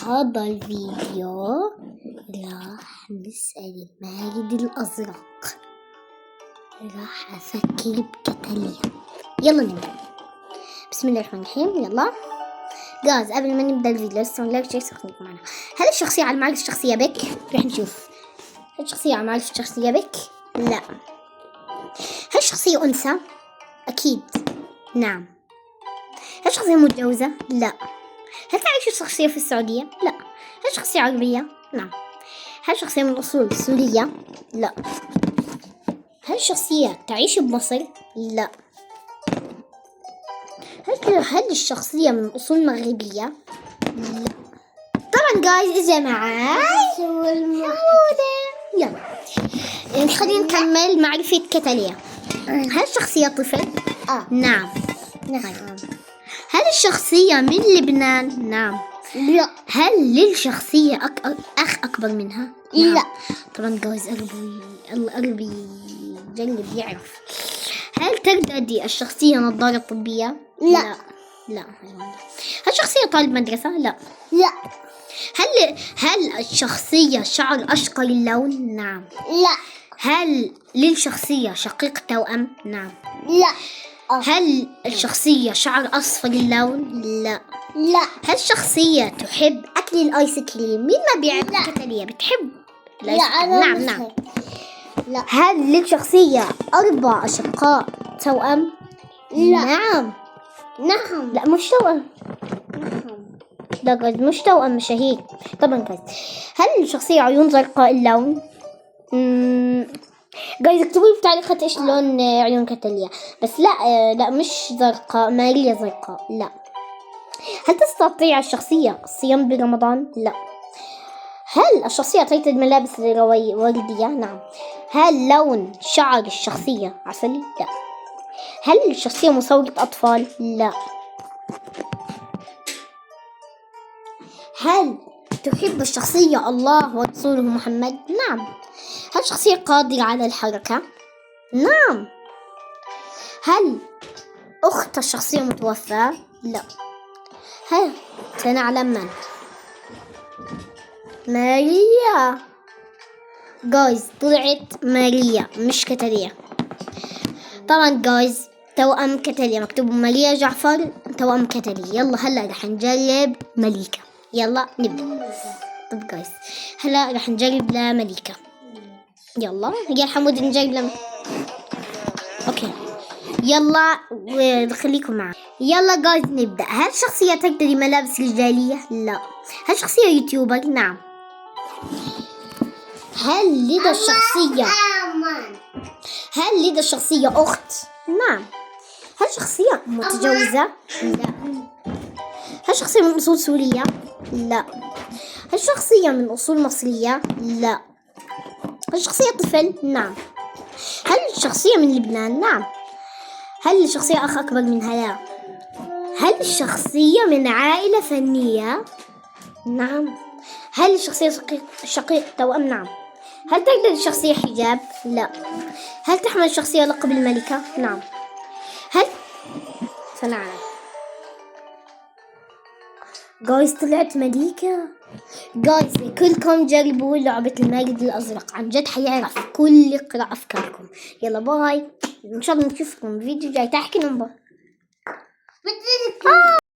هذا الفيديو راح نسأل الماجد الأزرق، راح أفكر بكتاليا. يلا نبدأ. بسم الله الرحمن الرحيم. يلا جاز. قبل ما نبدأ الفيديو لسه لايك شيء خليكم معنا. هل الشخصية على المعرفة الشخصية بك؟ راح نشوف. هل الشخصية على المعرفة الشخصية بك؟ لا. هل الشخصية أنثى؟ أكيد نعم. هل الشخصية متجوزة؟ لا. هل تعيش الشخصية في السعودية؟ لا. هل الشخصية عربية؟ نعم. هل الشخصية من أصول سورية؟ لا. هل الشخصية تعيش بمصر؟ لا. هل الشخصية من أصول مغربية؟ لا. طبعا جايز إذا معاي يلا خلينا نكمل معرفة كتاليا. هل الشخصية طفل؟ نعم. هل الشخصية من لبنان؟ نعم. لا. هل للشخصية أخ أكبر منها؟ لا. نعم. طبعا جايز قلبي جنب يعرف. هل ترتدي الشخصية نظارة طبية؟ لا. لا. هل الشخصية طالب مدرسة؟ لا. لا. هل الشخصية شعر أشقر اللون؟ نعم. لا. هل للشخصية شقيق توأم؟ نعم. لا. هل الشخصية شعر أصفر اللون؟ لا. لا. هل الشخصية تحب أكل الآيس كريم؟ مين ما بيعرف كتاليا بتحب الآيس كريم؟ نعم. لا. هل للشخصية 4 أشقاء توأم؟ لا. نعم. لا مش توأم. لا جايز مش توأم، مش هيك. طبعا جايز. هل الشخصية عيون زرقاء اللون؟ جايز اكتبوا لي في التعليقات ايش لون عيون كتاليا. بس لا مش زرقاء، مالية زرقاء. لا. هل تستطيع الشخصية الصيام برمضان؟ لا. هل الشخصية ترتدي ملابس وردية؟ نعم. هل لون شعر الشخصية عسلي؟ لا. هل الشخصية مصورة أطفال؟ لا. هل تحب الشخصية الله ورسوله محمد؟ نعم. هل الشخصية قادرة على الحركة؟ نعم. هل أخت الشخصية متوفاة؟ لا. هل سنعلم من؟ ماريا. جايز طلعت ماريا مش كتاليا. طبعا جايز توأم كتاليا، مكتوب ماريا جعفر توأم كتاليا. يلا هلا رح نجرب مليكة. يلا نبدأ. طب جايز هلا رح نجرب لمليكة. يلا يا حمود نجرب اوكي يلا وخليكم معي. يلا جايز نبدأ. هل الشخصية ترتدي ملابس رجالية؟ لا. هل الشخصية يوتيوبر؟ نعم. هل لدى الشخصية أخت؟ نعم. هل الشخصية متجوزة؟ لا. هل الشخصية من أصول سورية؟ لا. هل الشخصية من أصول مصرية؟ لا. هل الشخصية طفل؟ نعم. هل الشخصية من لبنان؟ نعم. هل الشخصية أخ أكبر منها؟ لا. هل الشخصية من عائلة فنية؟ نعم. هل الشخصية شقيق توأم؟ نعم. هل ترتدي الشخصية حجاب؟ لا. هل تحمل الشخصية لقب الملكة؟ نعم. هل سنعلم. جايز طلعت ملكة. جايز كلكم جربوا لعبة الماجد الأزرق، عن جد حيعرف كل يقرأ أفكاركم. يلا باي، إن شاء الله نشوفكم فيديو جاي. تحكي نمبر.